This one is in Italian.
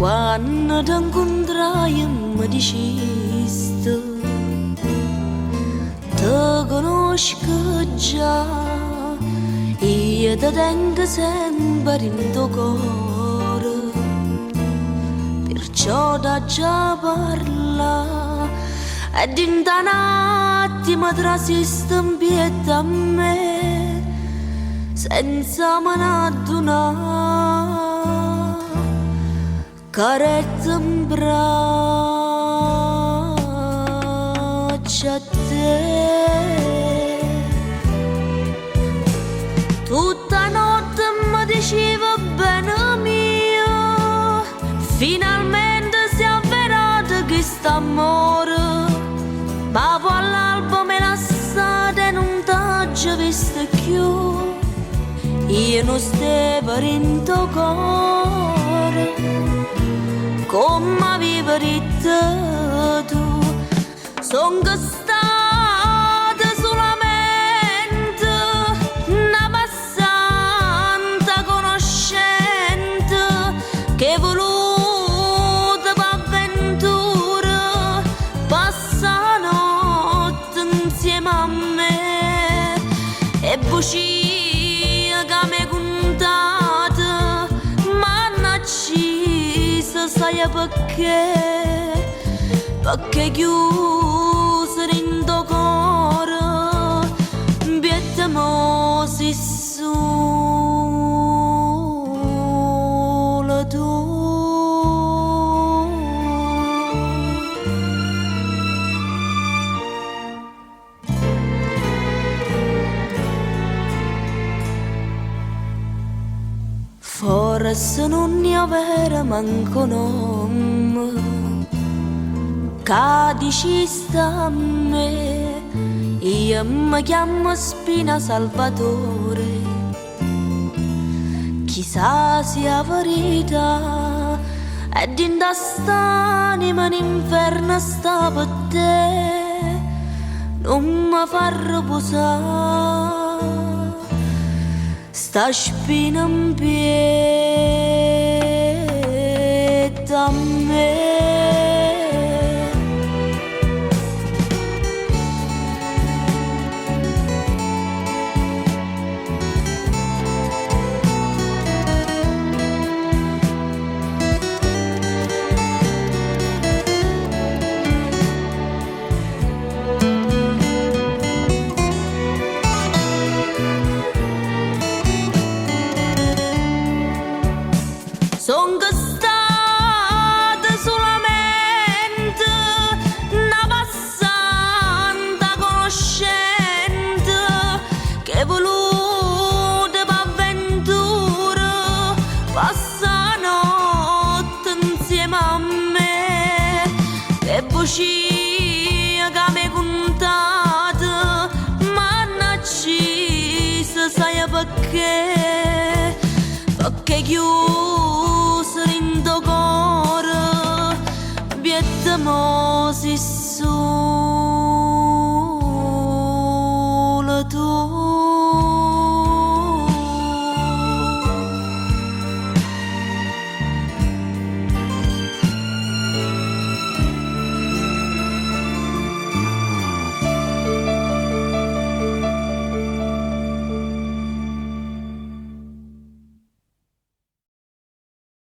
Quando ti incontrai mi dicesti ti conosco già, io ti tengo sempre in tuo cuore, perciò da già parla ed in un attimo trasiste in pietà a me senza me n'addunare. Carezza in braccia a te, tutta notte mi diceva bene mio, finalmente si è avverato questo amore, ma poi all'alba me lasciate e non t'ho visto più, io non stavo in tuo cuore come vivi tu, son stata solamente una passante conoscente che voluta avventura passa notte insieme a me e bucia che mi contate mannaggia sai perché chiuso in tuo cuore biettiamo si sola tu. Forse non ne avere manco nome, che dici sta a me, io mi chiamo Spina Salvatore, chissà sia verità, ed in quest'anima in inferno sta per te, non mi fa riposare. Sta spina in pietà a me. Son stata solamente una passante conoscente che voluta avventura passa notte insieme a me e bucia che mi contate mannaggia sai perché chiuso in tuo cuore biettiamo si